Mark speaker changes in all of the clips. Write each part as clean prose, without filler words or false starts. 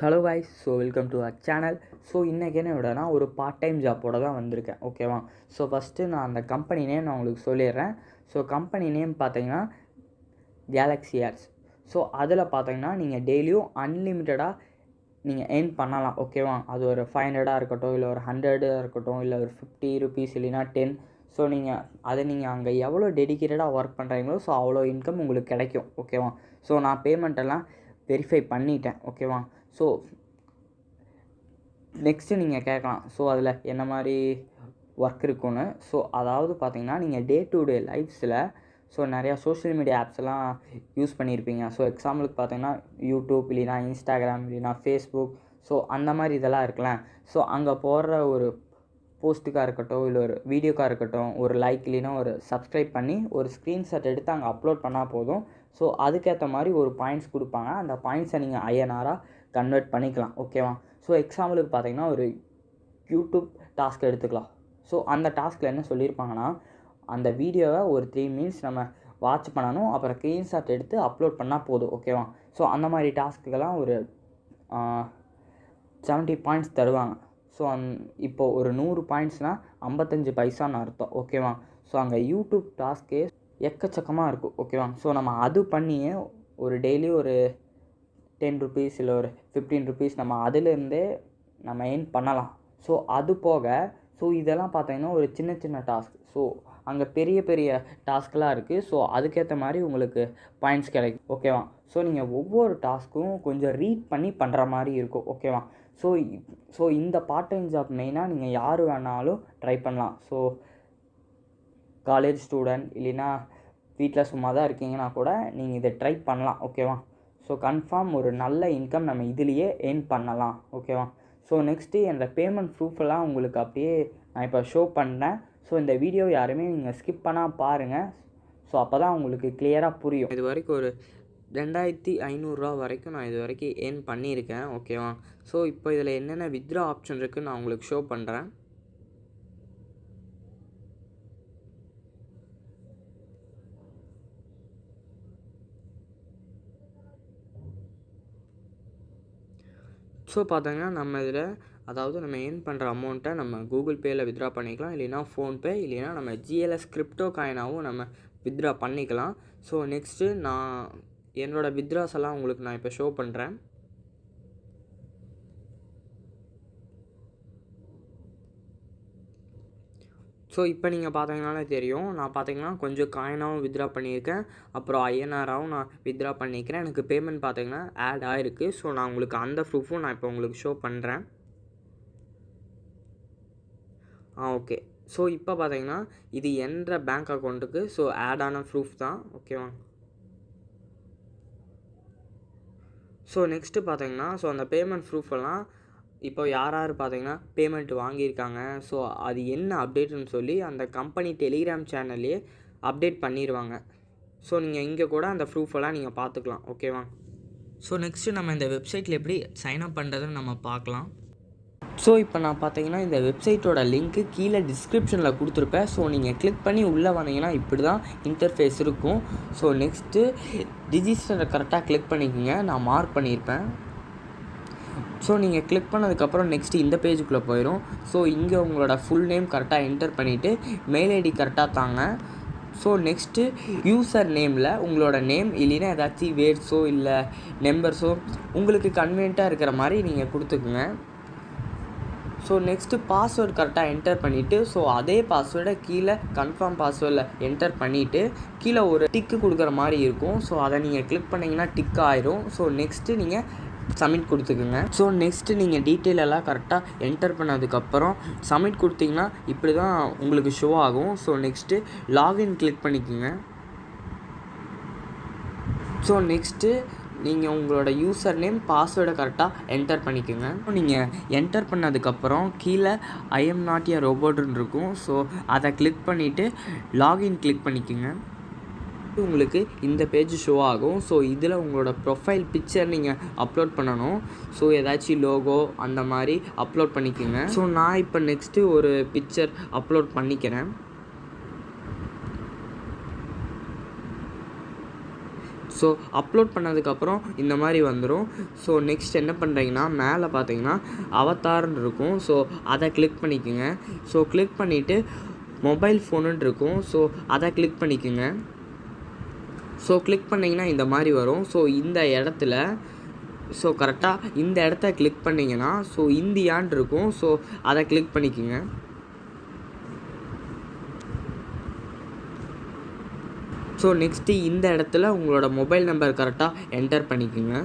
Speaker 1: Hello guys, so welcome to our channel. So இன்றைக்கி என்ன விடனா ஒரு பார்ட் டைம் ஜாப்போட தான் வந்திருக்கேன். ஓகேவா? ஸோ ஃபஸ்ட்டு நான் அந்த கம்பெனி நேம் நான் உங்களுக்கு சொல்லிடுறேன். ஸோ கம்பெனி நேம் பார்த்தீங்கன்னா கேலக்ஸி ஏர்ஸ். ஸோ அதில் பார்த்தீங்கன்னா நீங்கள் டெய்லியும் அன்லிமிட்டடாக நீங்கள் ஏர்ன் பண்ணலாம். ஓகேவா? அது ஒரு 500 இருக்கட்டும், இல்லை ஒரு 100 இருக்கட்டும், இல்லை ஒரு 50 ருபீஸ், இல்லைனா 10. ஸோ நீங்கள் அங்கே எவ்வளோ டெடிக்கேட்டடாக ஒர்க் பண்ணுறீங்களோ ஸோ அவ்வளோ இன்கம் உங்களுக்கு கிடைக்கும். ஓகேவா? ஸோ நான் பேமெண்ட்டெல்லாம் வெரிஃபை பண்ணிட்டேன். ஓகேவா? ஸோ நெக்ஸ்ட்டு நீங்கள் கேட்கலாம், ஸோ அதில் என்ன மாதிரி ஒர்க் இருக்குன்னு. ஸோ அதாவது பார்த்தீங்கன்னா நீங்கள் டே டு டே லைஃப்ஸில் ஸோ நிறையா சோஷியல் மீடியா ஆப்ஸ்லாம் யூஸ் பண்ணியிருப்பீங்க. ஸோ எக்ஸாம்பிளுக்கு பார்த்தீங்கன்னா யூடியூப், இல்லைனா இன்ஸ்டாகிராம், இல்லைனா ஃபேஸ்புக், ஸோ அந்த மாதிரி இதெல்லாம் இருக்கலாம். ஸோ அங்கே போடுற ஒரு போஸ்ட்டுக்காக இருக்கட்டும், இல்லை ஒரு வீடியோக்காக இருக்கட்டும், ஒரு லைக் இல்லைனா ஒரு சப்ஸ்கிரைப் பண்ணி ஒரு ஸ்க்ரீன்ஷாட் எடுத்து அங்கே அப்லோட் பண்ணால் போதும். ஸோ அதுக்கேற்ற மாதிரி ஒரு பாயிண்ட்ஸ் கொடுப்பாங்க. அந்த பாயிண்ட்ஸை நீங்கள் ஐஎன்ஆராக கன்வெர்ட் பண்ணிக்கலாம். ஓகேவா? ஸோ எக்ஸாம்பிளுக்கு பார்த்தீங்கன்னா ஒரு யூடியூப் டாஸ்க் எடுத்துக்கலாம். ஸோ அந்த டாஸ்கில் என்ன சொல்லியிருப்பாங்கன்னா, அந்த வீடியோவை ஒரு 3 மினிட்ஸ் நம்ம வாட்ச் பண்ணணும், அப்புறம் ஸ்க்ரீன்ஷாட் எடுத்து அப்லோட் பண்ணால் போதும். ஓகேவா? ஸோ அந்த மாதிரி டாஸ்க்குக்கெல்லாம் ஒரு 70 பாயிண்ட்ஸ் தருவாங்க. ஸோ இப்போது ஒரு 100 பாயிண்ட்ஸ்னால் 55 பைசான்னு அர்த்தம். ஓகேவா? ஸோ அங்கே யூடியூப் டாஸ்க்கே எக்கச்சக்கமாக இருக்கும். ஓகேவா? ஸோ நம்ம அது பண்ணியே ஒரு டெய்லி ஒரு 10 ருபீஸ் இல்லை ஒரு 15 ருபீஸ் நம்ம அதிலேருந்தே நம்ம ஏர்ன் பண்ணலாம். ஸோ அது போக ஸோ இதெல்லாம் பார்த்தீங்கன்னா ஒரு சின்ன சின்ன டாஸ்க். ஸோ அங்கே பெரிய பெரிய டாஸ்க்கெலாம் இருக்குது. ஸோ அதுக்கேற்ற மாதிரி உங்களுக்கு பாயிண்ட்ஸ் கிடைக்கும். ஓகேவா? ஸோ நீங்கள் ஒவ்வொரு டாஸ்க்கும் கொஞ்சம் ரீட் பண்ணி பண்ணுற மாதிரி இருக்கும். ஓகேவா? ஸோ இந்த பார்ட் டைம் ஜாப் மெயினாக நீங்கள் யார் வேணாலும் ட்ரை பண்ணலாம். ஸோ காலேஜ் ஸ்டூடெண்ட் இல்லைன்னா வீட்டில் சும்மா தான் இருக்கீங்கன்னா கூட நீங்கள் இதை ட்ரை பண்ணலாம். ஓகேவா? ஸோ கன்ஃபார்ம் ஒரு நல்ல இன்கம் நம்ம இதுலேயே ஏர்ன் பண்ணலாம். ஓகேவா? ஸோ நெக்ஸ்ட்டு என்னோடய பேமெண்ட் ப்ரூஃபெல்லாம் உங்களுக்கு அப்படியே நான் இப்போ ஷோ பண்ணேன். ஸோ இந்த வீடியோ யாருமே நீங்கள் ஸ்கிப் பண்ணால் பாருங்கள். ஸோ அப்போ தான் உங்களுக்கு கிளியராக புரியும். இது வரைக்கும் ஒரு 2500 வரைக்கும் நான் இது வரைக்கும் ஏர்ன் பண்ணியிருக்கேன். ஓகேவா? ஸோ இப்போ இதில் என்னென்ன வித்ட்ரா ஆப்ஷன் இருக்குதுன்னு நான் உங்களுக்கு ஷோ பண்ணுறேன். ஸோ பார்த்தீங்கன்னா நம்ம இதில் அதாவது நம்ம ஏர்ன் பண்ணுற அமௌண்ட்டை நம்ம கூகுள் பேயில் வித்ட்ரா பண்ணிக்கலாம், இல்லைனா ஃபோன்பே, இல்லைனா நம்ம GLS கிரிப்டோ காயினாகவும் நம்ம வித்ட்ரா பண்ணிக்கலாம். ஸோ நெக்ஸ்ட்டு நான் என்னோடய வித்ட்ராஸ் எல்லாம் உங்களுக்கு நான் இப்போ ஷோ பண்ணுறேன். ஸோ இப்போ நீங்கள் பார்த்தீங்கனாலே தெரியும், நான் பார்த்தீங்கன்னா கொஞ்சம் காயினாகவும் வித்ட்ரா பண்ணியிருக்கேன், அப்புறம் ஐஎன்ஆராகவும் நான் வித்ட்ரா பண்ணிக்கிறேன். எனக்கு பேமெண்ட் பார்த்தீங்கன்னா ஆட் ஆகிருக்கு. ஸோ நான் உங்களுக்கு அந்த ப்ரூஃபும் நான் இப்போ உங்களுக்கு ஷோ பண்ணுறேன். ஓகே. ஸோ இப்போ பார்த்தீங்கன்னா இது என்ற பேங்க் அக்கௌண்ட்டுக்கு ஸோ ஆட் ஆன ப்ரூஃப் தான். ஓகேவா? ஸோ நெக்ஸ்ட்டு பார்த்தீங்கன்னா ஸோ அந்த பேமெண்ட் ப்ரூஃபெல்லாம் இப்போ யார் பார்த்தீங்கன்னா பேமெண்ட் வாங்கியிருக்காங்க, ஸோ அது என்ன அப்டேட்டுன்னு சொல்லி அந்த கம்பெனி டெலிகிராம் சேனல்லே அப்டேட் பண்ணிடுவாங்க. ஸோ நீங்கள் இங்கே கூட அந்த ப்ரூஃபெல்லாம் நீங்கள் பார்த்துக்கலாம். ஓகேவா? ஸோ நெக்ஸ்ட்டு நம்ம இந்த வெப்சைட்டில் எப்படி சைன்அப் பண்ணுறதுன்னு நம்ம பார்க்கலாம். ஸோ இப்போ நான் பார்த்தீங்கன்னா இந்த வெப்சைட்டோட லிங்க்கு கீழே டிஸ்கிரிப்ஷனில் கொடுத்துருப்பேன். ஸோ நீங்கள் கிளிக் பண்ணி உள்ளே வந்தீங்கன்னா இப்படி தான் இன்டர்ஃபேஸ் இருக்கும். ஸோ நெக்ஸ்ட்டு ரிஜிஸ்டரை கரெக்டாக கிளிக் பண்ணிக்கோங்க, நான் மார்க் பண்ணியிருப்பேன். ஸோ நீங்கள் கிளிக் பண்ணதுக்கப்புறம் நெக்ஸ்ட்டு இந்த பேஜுக்குள்ளே போயிடும். ஸோ இங்கே உங்களோட ஃபுல் நேம் கரெக்டாக என்டர் பண்ணிவிட்டு மெயில் ஐடி கரெக்டாக தாங்க. ஸோ நெக்ஸ்ட்டு யூசர் நேமில் உங்களோட நேம் இல்லைன்னா ஏதாச்சும் வேர்ட்ஸோ இல்லை நம்பர்ஸோ உங்களுக்கு கன்வீனியண்ட்டாக இருக்கிற மாதிரி நீங்கள் கொடுத்துக்குங்க. ஸோ நெக்ஸ்ட்டு பாஸ்வேர்டு கரெக்டாக என்டர் பண்ணிவிட்டு ஸோ அதே பாஸ்வேர்டை கீழே கன்ஃபார்ம் பாஸ்வேர்டில் என்டர் பண்ணிவிட்டு கீழே ஒரு டிக்கு கொடுக்குற மாதிரி இருக்கும். ஸோ அதை நீங்கள் கிளிக் பண்ணிங்கன்னா டிக் ஆயிரும். ஸோ நெக்ஸ்ட்டு நீங்கள் சப்மிட் கொடுத்துக்குங்க. ஸோ நெக்ஸ்ட்டு நீங்கள் டீட்டெயில் எல்லாம் கரெக்டாக என்டர் பண்ணதுக்கப்புறம் சப்மிட் கொடுத்தீங்கன்னா இப்படி தான் உங்களுக்கு ஷோ ஆகும். ஸோ நெக்ஸ்ட்டு லாகின் கிளிக் பண்ணிக்கோங்க. ஸோ நெக்ஸ்ட்டு நீங்கள் உங்களோட யூசர் நேம் பாஸ்வேர்டை கரெக்டாக என்டர் பண்ணிக்கோங்க. நீங்கள் என்டர் பண்ணதுக்கப்புறம் கீழே ஐ எம் நாட் எ ரோபோட்னு இருக்கும். ஸோ அதை கிளிக் பண்ணிவிட்டு லாகின் கிளிக் பண்ணிக்கோங்க. உங்களுக்கு இந்த பேஜ் ஷோ ஆகும். ஸோ இதில் உங்களோட ப்ரொஃபைல் பிக்சர் நீங்கள் அப்லோட் பண்ணணும். ஸோ ஏதாச்சும் லோகோ அந்த மாதிரி அப்லோட் பண்ணிக்கோங்க. ஸோ நான் இப்போ நெக்ஸ்ட்டு ஒரு பிக்சர் அப்லோட் பண்ணிக்கிறேன். ஸோ அப்லோட் பண்ணதுக்கப்புறம் இந்த மாதிரி வந்துடும். ஸோ நெக்ஸ்ட் என்ன பண்ணுறீங்கன்னா மேலே பார்த்தீங்கன்னா அவதார்னு இருக்கும். ஸோ அதை கிளிக் பண்ணிக்கோங்க. ஸோ கிளிக் பண்ணிவிட்டு மொபைல் ஃபோனுன்னு இருக்கும். ஸோ அதை கிளிக் பண்ணிக்கோங்க. ஸோ கிளிக் பண்ணிங்கன்னா இந்த மாதிரி வரும். ஸோ இந்த இடத்துல ஸோ கரெக்டாக இந்த இடத்த கிளிக் பண்ணிங்கன்னா ஸோ இந்தியான்னு இருக்கும். ஸோ அதை கிளிக் பண்ணிக்கோங்க. ஸோ நெக்ஸ்ட்டு இந்த இடத்துல உங்களோட மொபைல் நம்பர் கரெக்டாக என்டர் பண்ணிக்கோங்க.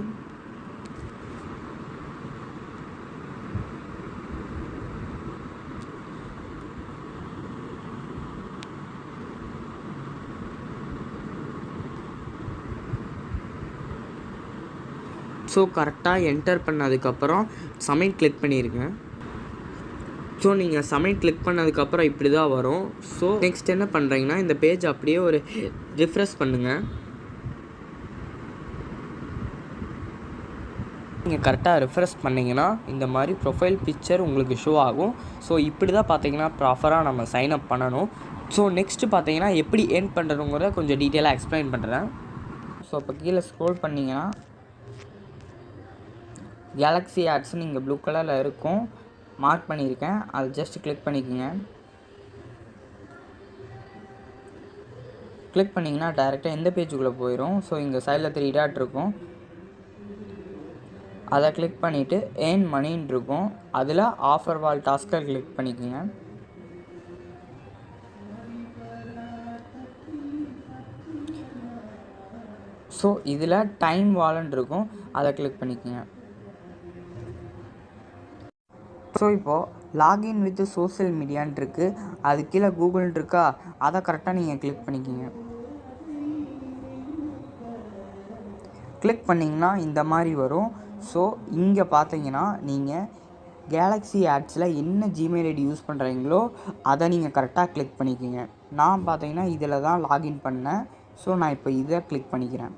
Speaker 1: ஸோ கரெக்டாக என்டர் பண்ணதுக்கப்புறம் சப்மிட் கிளிக் பண்ணியிருங்க. ஸோ நீங்கள் சப்மிட் கிளிக் பண்ணதுக்கப்புறம் இப்படி தான் வரும். ஸோ நெக்ஸ்ட் என்ன பண்ணுறீங்கன்னா இந்த பேஜ் அப்படியே ஒரு ரிஃப்ரெஷ் பண்ணுங்கள். நீங்கள் கரெக்டாக ரிஃப்ரெஷ் பண்ணிங்கன்னா இந்த மாதிரி ப்ரொஃபைல் பிக்சர் உங்களுக்கு ஷோ ஆகும். ஸோ இப்படி தான் பார்த்தீங்கன்னா ப்ராப்பராக நம்ம சைன் அப் பண்ணணும். ஸோ நெக்ஸ்ட்டு பார்த்தீங்கன்னா எப்படி ஏர்ன் பண்ணுறதுங்கிறத கொஞ்சம் டீட்டெயிலாக எக்ஸ்பிளைன் பண்ணுறேன். ஸோ இப்போ கீழே ஸ்க்ரோல் பண்ணிங்கன்னா கேலக்ஸி ஆட்ஸ்னு இங்கே ப்ளூ கலரில் இருக்கும், மார்க் பண்ணியிருக்கேன். அது ஜஸ்ட் கிளிக் பண்ணிக்கோங்க. கிளிக் பண்ணிங்கன்னா டேரெக்டாக எந்த பேஜுக்குள்ளே போயிடும். ஸோ இங்கே சைடில் 3 டாட் இருக்கும், அதை கிளிக் பண்ணிவிட்டு ஏர்ன் மணின்னு இருக்கும். அதில் ஆஃபர் வால் டாஸ்க்கை கிளிக் பண்ணிக்கோங்க. ஸோ இதில் டைம் வால்னு இருக்கும், அதை கிளிக் பண்ணிக்கோங்க. ஸோ இப்போது லாகின் வித் சோஷியல் மீடியான்னு இருக்குது, அது கீழே கூகுள்னு இருக்கா, அதை கரெக்டாக நீங்கள் கிளிக் பண்ணிக்கிங்க. கிளிக் பண்ணிங்கன்னா இந்த மாதிரி வரும். ஸோ இங்கே பார்த்தீங்கன்னா நீங்கள் கேலக்ஸி ஆட்ஸில் என்ன ஜிமெயில் ஐடி யூஸ் பண்ணுறீங்களோ அதை நீங்கள் கரெக்டாக கிளிக் பண்ணிக்கோங்க. நான் பார்த்தீங்கன்னா இதில் தான் லாகின் பண்ணேன். ஸோ நான் இப்போ இதை கிளிக் பண்ணிக்கிறேன்.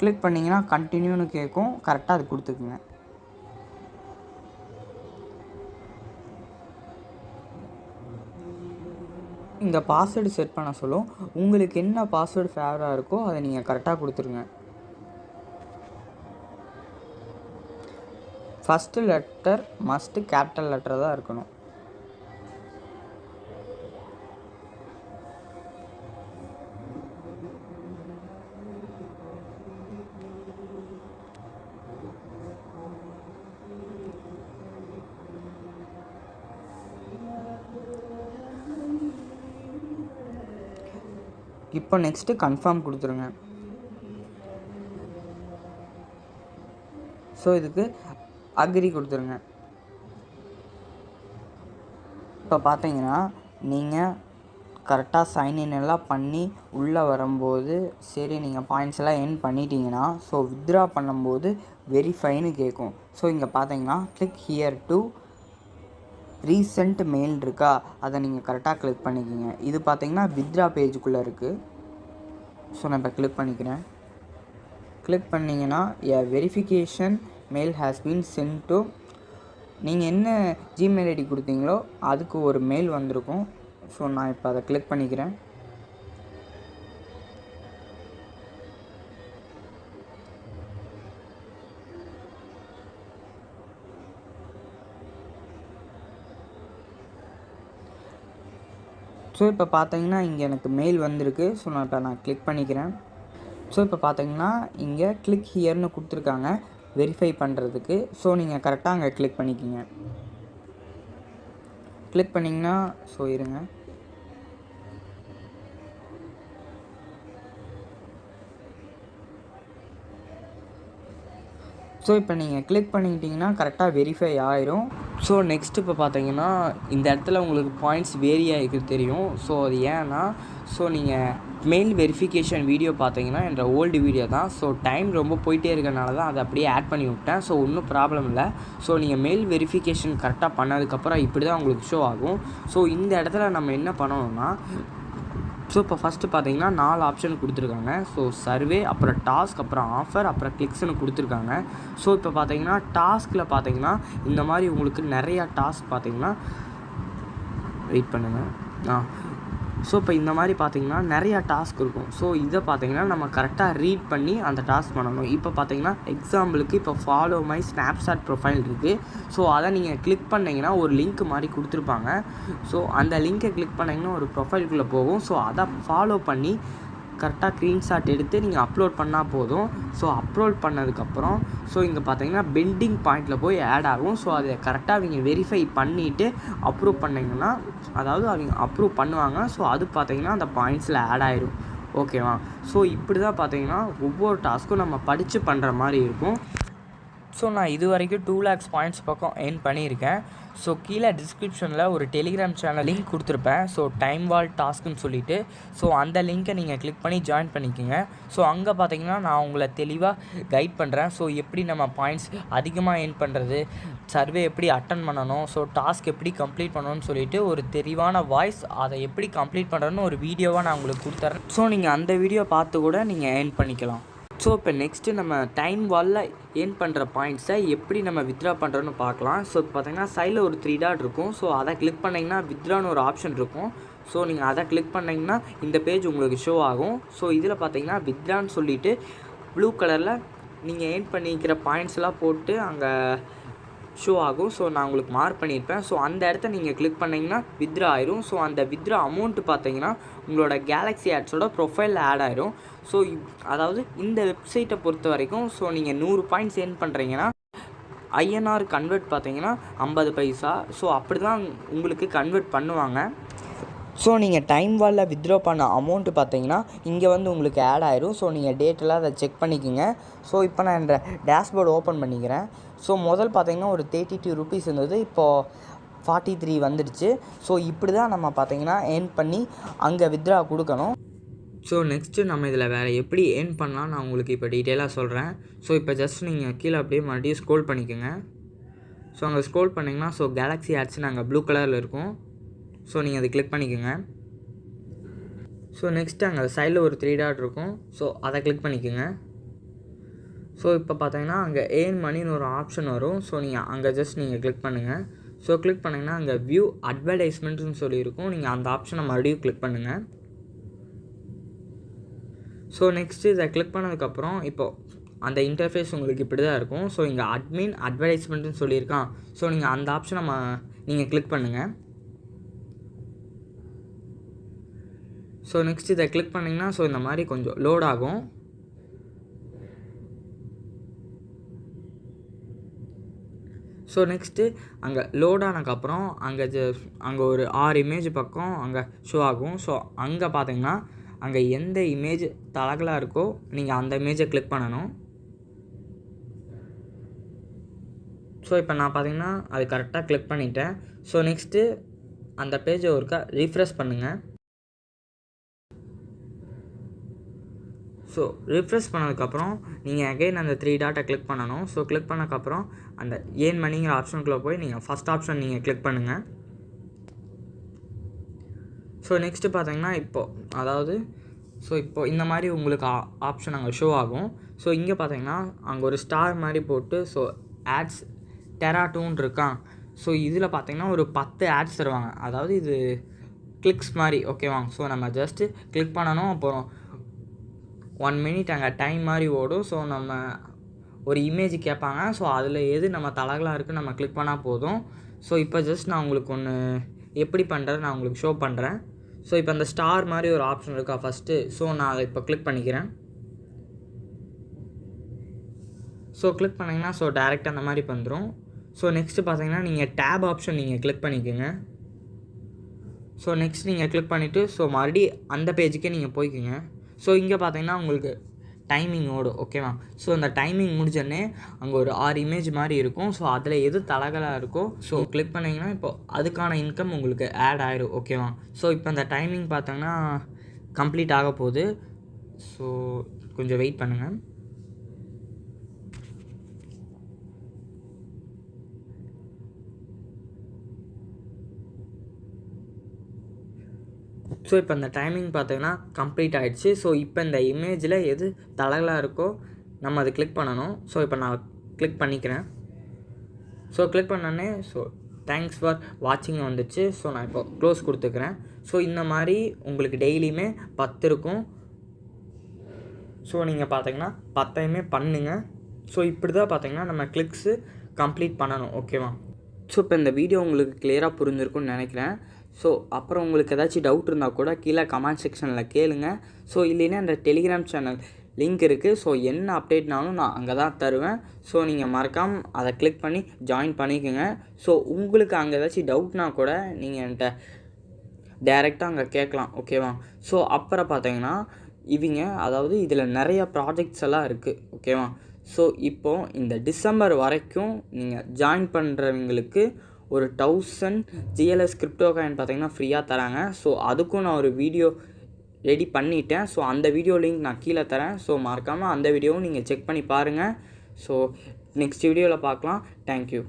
Speaker 1: கிளிக் பண்ணிங்கன்னா கண்டினியூன்னு கேட்கும், கரெக்டாக அது கொடுத்துக்குங்க. இந்த பாஸ்வேர்டு செட் பண்ண சொல்லும். உங்களுக்கு என்ன பாஸ்வேர்டு ஃபேவராக இருக்கோ அதை நீங்கள் கரெக்டாக கொடுத்துருங்க. First letter must capital letter தான் இருக்கணும். இப்போ நெக்ஸ்ட்டு கன்ஃபார்ம் கொடுத்துருங்க. ஸோ இதுக்கு அக்ரி கொடுத்துருங்க. இப்போ பார்த்தீங்கன்னா நீங்கள் கரெக்டாக சைன்இன் எல்லாம் பண்ணி உள்ளே வரும்போது சரி நீங்கள் பாயிண்ட்ஸ் எல்லாம் எர்ன் பண்ணிட்டீங்கன்னா ஸோ வித்ட்ரா பண்ணும்போது வெரிஃபைன்னு கேட்கும். ஸோ இங்கே பார்த்தீங்கன்னா click here to recent mail இருக்கா, அதை நீங்கள் கரெக்டாக கிளிக் பண்ணிக்கிங்க. இது பார்த்தீங்கன்னா வித்ட்ரா பேஜுக்குள்ளே இருக்குது. ஸோ நான் இப்போ கிளிக் பண்ணிக்கிறேன். கிளிக் பண்ணிங்கன்னா verification mail has been sent to, நீங்கள் என்ன ஜிமெயில் ஐடி கொடுத்தீங்களோ அதுக்கு ஒரு மெயில் வந்திருக்கும். ஸோ நான் இப்போ அதை கிளிக் பண்ணிக்கிறேன். ஸோ இப்போ பார்த்தீங்கன்னா இங்கே எனக்கு மெயில் வந்திருக்கு. ஸோ நான் கிளிக் பண்ணிக்கிறேன். ஸோ இப்போ பார்த்தீங்கன்னா இங்கே கிளிக் ஹியர்னு கொடுத்துருக்காங்க வெரிஃபை பண்ணுறதுக்கு. ஸோ நீங்கள் கரெக்டாக அங்கே கிளிக் பண்ணிக்கிங்க. கிளிக் பண்ணிங்கன்னா ஸோ இருங்க. ஸோ இப்போ நீங்கள் கிளிக் பண்ணிக்கிட்டிங்கன்னா கரெக்டாக வெரிஃபை ஆயிரும். ஸோ நெக்ஸ்ட் இப்போ பார்த்தீங்கன்னா இந்த இடத்துல உங்களுக்கு பாயிண்ட்ஸ் வேரி ஆகிருக்கு தெரியும். ஸோ அது ஏன்னா ஸோ நீங்கள் மெயில் வெரிஃபிகேஷன் வீடியோ பார்த்தீங்கன்னா என்ற ஓல்டு வீடியோ தான். ஸோ டைம் ரொம்ப போயிட்டே இருக்கனால தான் அதை அப்படியே ஆட் பண்ணி விட்டேன். ஸோ ஒன்றும் ப்ராப்ளம் இல்லை. ஸோ நீங்கள் மெயில் வெரிஃபிகேஷன் கரெக்டாக பண்ணதுக்கப்புறம் இப்படி தான் உங்களுக்கு ஷோ ஆகும். ஸோ இந்த இடத்துல நம்ம என்ன பண்ணணும்னா ஸோ இப்போ ஃபஸ்ட்டு பார்த்தீங்கன்னா 4 ஆப்ஷன் கொடுத்துருக்காங்க. ஸோ சர்வே, அப்புறம் டாஸ்க், அப்புறம் ஆஃபர், அப்புறம் கிளிக்ஸ்னு கொடுத்துருக்காங்க. ஸோ இப்போ பார்த்தீங்கன்னா டாஸ்கில் பார்த்தீங்கன்னா இந்த மாதிரி உங்களுக்கு நிறையா டாஸ்க் பார்த்தீங்கன்னா வெயிட் பண்ணுங்கள். ஸோ இப்போ இந்த மாதிரி பார்த்திங்கன்னா நிறையா டாஸ்க் இருக்கும். ஸோ இதை பார்த்திங்கன்னா நம்ம கரெக்டாக ரீட் பண்ணி அந்த டாஸ்க் பண்ணணும். இப்போ பார்த்திங்கன்னா எக்ஸாம்பிளுக்கு இப்போ ஃபாலோ மை ஸ்னாப்சாட் ப்ரொஃபைல் இருக்குது. ஸோ அதை நீங்கள் கிளிக் பண்ணிங்கன்னா ஒரு லிங்க் மாதிரி கொடுத்துருப்பாங்க. ஸோ அந்த லிங்க்கை கிளிக் பண்ணிங்கன்னா ஒரு ப்ரொஃபைலுக்குள்ளே போகும். ஸோ அதை ஃபாலோ பண்ணி கரெக்டாக ஸ்க்ரீன்ஷாட் எடுத்து நீங்கள் அப்லோட் பண்ணால் போதும். ஸோ அப்லோட் பண்ணதுக்கப்புறம் ஸோ இங்கே பார்த்தீங்கன்னா பெண்டிங் பாயிண்டில் போய் ஆட் ஆகும். ஸோ அதை கரெக்டாக அவங்க வெரிஃபை பண்ணிவிட்டு அப்ரூவ் பண்ணிங்கன்னா, அதாவது அவங்க அப்ரூவ் பண்ணுவாங்க. ஸோ அது பார்த்தீங்கன்னா அந்த பாயிண்ட்ஸில் ஆட் ஆயிடும். ஓகேவா? ஸோ இப்படி தான் பார்த்தீங்கன்னா ஒவ்வொரு டாஸ்க்கும் நம்ம படித்து பண்ணுற மாதிரி இருக்கும். ஸோ நான் இது வரைக்கும் 2 lakhs பாயிண்ட்ஸ் பக்கம் ஏர்ன் பண்ணியிருக்கேன். ஸோ கீழே டிஸ்கிரிப்ஷனில் ஒரு டெலிகிராம் சேனல் லிங்க் கொடுத்துருப்பேன். ஸோ டைம் வால் டாஸ்க்குன்னு சொல்லிவிட்டு, ஸோ அந்த லிங்க்கை நீங்கள் கிளிக் பண்ணி ஜாயின் பண்ணிக்கோங்க. ஸோ அங்கே பார்த்தீங்கன்னா நான் உங்களை தெளிவாக கைட் பண்ணுறேன். ஸோ எப்படி நம்ம பாயிண்ட்ஸ் அதிகமாக ஏர்ன் பண்ணுறது, சர்வே எப்படி அட்டன் பண்ணணும், ஸோ டாஸ்க் எப்படி கம்ப்ளீட் பண்ணணும்னு சொல்லிட்டு ஒரு தெளிவான வாய்ஸ், அதை எப்படி கம்ப்ளீட் பண்ணுறதுன்னு ஒரு வீடியோவாக நான் உங்களுக்கு கொடுத்துறேன். ஸோ நீங்கள் அந்த வீடியோ பார்த்து கூட நீங்கள் ஏர்ன் பண்ணிக்கலாம். ஸோ இப்போ நெக்ஸ்ட்டு நம்ம டைம் வாலில் ஏர்ன் பண்ணுற பாயிண்ட்ஸை எப்படி நம்ம வித்ட்ரா பண்ணுறோன்னு பார்க்கலாம். ஸோ இப்போ பார்த்தீங்கன்னா சைடில் ஒரு 3 டாட் இருக்கும். ஸோ அதை கிளிக் பண்ணிங்கன்னா வித்ட்ரான்னு ஒரு ஆப்ஷன் இருக்கும். ஸோ நீங்கள் அதை கிளிக் பண்ணிங்கன்னா இந்த பேஜ் உங்களுக்கு ஷோ ஆகும். ஸோ இதில் பார்த்தீங்கன்னா வித்ட்ரான்னு சொல்லிவிட்டு ப்ளூ கலரில் நீங்கள் ஏர்ன் பண்ணிக்கிற பாயிண்ட்ஸ்லாம் போட்டு அங்கே ஷோ ஆகும். ஸோ நான் உங்களுக்கு மார்க் பண்ணியிருப்பேன். ஸோ அந்த இடத்த நீங்கள் கிளிக் பண்ணிங்கன்னா வித்ட்ரா ஆயிரும். ஸோ அந்த வித்ட்ரா அமௌண்ட்டு பார்த்தீங்கன்னா உங்களோட கேலக்ஸி ஆட்ஸோட ப்ரொஃபைலில் ஆட் ஆயிரும். ஸோ அதாவது இந்த வெப்சைட்டை பொறுத்த வரைக்கும் ஸோ நீங்கள் 100 பாயிண்ட்ஸ் ஏர்ன் பண்ணுறீங்கன்னா INR கன்வெர்ட் பார்த்தீங்கன்னா 50 பைசா. ஸோ அப்படி தான் உங்களுக்கு கன்வெர்ட் பண்ணுவாங்க. ஸோ நீங்கள் டைம் வாலில் வித்ட்ரா பண்ண அமௌண்ட்டு பார்த்தீங்கன்னா இங்கே வந்து உங்களுக்கு ஆட் ஆயிரும். ஸோ நீங்கள் டேட்டெல்லாம் அதை செக் பண்ணிக்கோங்க. ஸோ இப்போ நான் இந்த டேஷ்போர்டு ஓப்பன் பண்ணிக்கிறேன். ஸோ முதல் பார்த்தீங்கன்னா ஒரு 32 rupees இருந்தது, இப்போது 43 வந்துடுச்சு. ஸோ இப்படி தான் நம்ம பார்த்தீங்கன்னா ஏர்ன் பண்ணி அங்கே வித்ட்ரா கொடுக்கணும். ஸோ நெக்ஸ்ட்டு நம்ம இதில் வேறு எப்படி ஏர்ன் பண்ணலாம் நான் உங்களுக்கு இப்போ டீட்டெயிலாக சொல்கிறேன். ஸோ இப்போ ஜஸ்ட் நீங்கள் கீழே அப்படியே மறுபடியும் ஸ்க்ரோல் பண்ணிக்கோங்க. ஸோ அங்கே ஸ்க்ரோல் பண்ணிங்கன்னா ஸோ கேலக்ஸி ஆட்ஸ் நாங்கள் ப்ளூ கலரில் இருக்கும். ஸோ நீங்கள் அதை கிளிக் பண்ணிக்கோங்க. ஸோ நெக்ஸ்ட்டு அங்கே சைடில் ஒரு 3 டாட் இருக்கும். ஸோ அதை கிளிக் பண்ணிக்கோங்க. ஸோ இப்போ பார்த்தீங்கன்னா அங்கே ஏர்ன் மணின்னு ஒரு ஆப்ஷன் வரும். ஸோ நீங்கள் அங்கே ஜஸ்ட் நீங்கள் கிளிக் பண்ணுங்கள். ஸோ கிளிக் பண்ணிங்கன்னா அங்கே வியூ அட்வர்டைஸ்மெண்ட்னு சொல்லியிருக்கும். நீங்கள் அந்த ஆப்ஷனை மறுபடியும் கிளிக் பண்ணுங்கள். ஸோ நெக்ஸ்ட்டு இதை கிளிக் பண்ணதுக்கப்புறம் இப்போது அந்த இன்டர்ஃபேஸ் உங்களுக்கு இப்படி தான் இருக்கும். ஸோ இங்கே அட்மின் அட்வர்டைஸ்மெண்ட்டுன்னு சொல்லியிருக்கான். ஸோ நீங்கள் அந்த ஆப்ஷனை நீங்கள் கிளிக் பண்ணுங்கள். ஸோ நெக்ஸ்ட் இதை கிளிக் பண்ணிங்கன்னா ஸோ இந்த மாதிரி கொஞ்சம் லோட் ஆகும். ஸோ நெக்ஸ்ட்டு அங்கே லோட் ஆனதுக்கப்புறம் அங்கே ஒரு 6 இமேஜ் பக்கம் அங்கே ஷோ ஆகும். ஸோ அங்கே பார்த்தீங்கன்னா அங்கே எந்த இமேஜ் தலகலாக இருக்கோ நீங்கள் அந்த இமேஜை கிளிக் பண்ணணும். ஸோ இப்போ நான் பார்த்தீங்கன்னா அது கரெக்டாக கிளிக் பண்ணிட்டேன். ஸோ நெக்ஸ்ட்டு அந்த பேஜை ஒருக்கா ரீஃப்ரெஷ் பண்ணுங்கள். ஸோ ரிஃப்ரெஷ் பண்ணதுக்கப்புறம் நீங்கள் அகைன் அந்த 3 டாட்டை கிளிக் பண்ணணும். ஸோ கிளிக் பண்ணதுக்கப்புறம் அந்த ஏர்ன் மணிங்கிற ஆப்ஷனுக்குள்ளே போய் நீங்கள் ஃபஸ்ட் ஆப்ஷன் நீங்கள் கிளிக் பண்ணுங்கள். ஸோ நெக்ஸ்ட்டு பார்த்தீங்கன்னா இப்போது இந்த மாதிரி உங்களுக்கு ஆப்ஷன் அங்கே ஷோ ஆகும். ஸோ இங்கே பார்த்தீங்கன்னா அங்கே ஒரு ஸ்டார் மாதிரி போட்டு ஸோ ஆட்ஸ் டெராட்டூன்னு இருக்கான். ஸோ இதில் பார்த்தீங்கன்னா ஒரு 10 ஆட்ஸ் தருவாங்க. அதாவது இது கிளிக்ஸ் மாதிரி, ஓகேவா? ஸோ நம்ம ஜஸ்ட்டு கிளிக் பண்ணணும். அப்புறம் 1 minute அங்கே டைம் மாதிரி ஓடும். ஸோ நம்ம ஒரு இமேஜ் கேட்பாங்க. ஸோ அதில் எது நம்ம தலகலாக இருக்குன்னு நம்ம கிளிக் பண்ணால் போதும். ஸோ இப்போ ஜஸ்ட் நான் உங்களுக்கு ஒன்று எப்படி பண்ணுறது நான் உங்களுக்கு ஷோ பண்ணுறேன். ஸோ இப்போ அந்த ஸ்டார் மாதிரி ஒரு ஆப்ஷன் இருக்கா ஃபஸ்ட்டு. ஸோ நான் அதை இப்போ கிளிக் பண்ணிக்கிறேன். ஸோ கிளிக் பண்ணிங்கன்னா ஸோ டேரெக்டாக அந்த மாதிரி வந்துடும். ஸோ நெக்ஸ்ட்டு பார்த்தீங்கன்னா நீங்கள் டேப் ஆப்ஷன் நீங்கள் கிளிக் பண்ணிக்கோங்க. ஸோ நெக்ஸ்ட் நீங்கள் கிளிக் பண்ணிவிட்டு ஸோ மறுபடியும் அந்த பேஜுக்கே நீங்கள் போய்க்குங்க. ஸோ இங்கே பார்த்தீங்கன்னா உங்களுக்கு டைமிங் ஓடும், ஓகேவா? ஸோ அந்த டைமிங் முடிஞ்சோடனே அங்கே ஒரு 6 இமேஜ் மாதிரி இருக்கும். ஸோ அதில் எது தலகலாக இருக்கோ ஸோ கிளிக் பண்ணிங்கன்னா இப்போ அதுக்கான இன்கம் உங்களுக்கு ஆட் ஆயிடும், ஓகேவா? ஸோ இப்போ அந்த டைமிங் பார்த்தீங்கன்னா கம்ப்ளீட் ஆக போகுது. ஸோ கொஞ்சம் வெயிட் பண்ணுங்கள். ஸோ இப்போ அந்த டைமிங் பார்த்தீங்கன்னா கம்ப்ளீட் ஆகிடுச்சு. ஸோ இப்போ இந்த இமேஜில் எது தலகலாக இருக்கோ நம்ம அதை கிளிக் பண்ணணும். ஸோ இப்போ நான் கிளிக் பண்ணிக்கிறேன். ஸோ கிளிக் பண்ணோடனே ஸோ தேங்க்ஸ் ஃபார் வாட்சிங் வந்துச்சு. ஸோ நான் இப்போ க்ளோஸ் கொடுத்துக்கிறேன். ஸோ இந்த மாதிரி உங்களுக்கு டெய்லியுமே 10 இருக்கும். ஸோ நீங்கள் பார்த்தீங்கன்னா 10யுமே பண்ணுங்கள். ஸோ இப்படி தான் பார்த்தீங்கன்னா நம்ம கிளிக்ஸு கம்ப்ளீட் பண்ணணும். ஓகேவா? ஸோ இப்போ இந்த வீடியோ உங்களுக்கு கிளியராக புரிஞ்சிருக்கும்னு நினைக்கிறேன். ஸோ அப்புறம் உங்களுக்கு ஏதாச்சும் டவுட் இருந்தால் கூட கீழே கமெண்ட் செக்ஷனில் கேளுங்க. ஸோ இல்லைன்னா இந்த டெலிகிராம் சேனல் லிங்க் இருக்குது. ஸோ என்ன அப்டேட்னாலும் நான் அங்கே தான் தருவேன். ஸோ நீங்கள் மறக்காமல் அதை கிளிக் பண்ணி ஜாயின் பண்ணிக்கோங்க. ஸோ உங்களுக்கு அங்கே ஏதாச்சும் டவுட்னா கூட நீங்கள் என்கிட்ட டைரெக்டாக அங்கே கேட்கலாம். ஓகேவா? ஸோ அப்புறம் பார்த்தீங்கன்னா அதாவது இதில் நிறைய ப்ராஜெக்ட்ஸ் எல்லாம் இருக்குது. ஓகேவா? ஸோ இப்போது இந்த டிசம்பர் வரைக்கும் நீங்கள் ஜாயின் பண்ணுறவங்களுக்கு ஒரு 1000 GLS கிரிப்டோ காயின் பார்த்தீங்கன்னா ஃப்ரீயாக தராங்க. ஸோ அதுக்கும் நான் ஒரு வீடியோ ரெடி பண்ணிட்டேன். ஸோ அந்த வீடியோ லிங்க் நான் கீழே தரேன். ஸோ மறக்காமல் அந்த வீடியோவும் நீங்கள் செக் பண்ணி பாருங்கள். ஸோ நெக்ஸ்ட் வீடியோவில் பார்க்கலாம். தேங்க்யூ.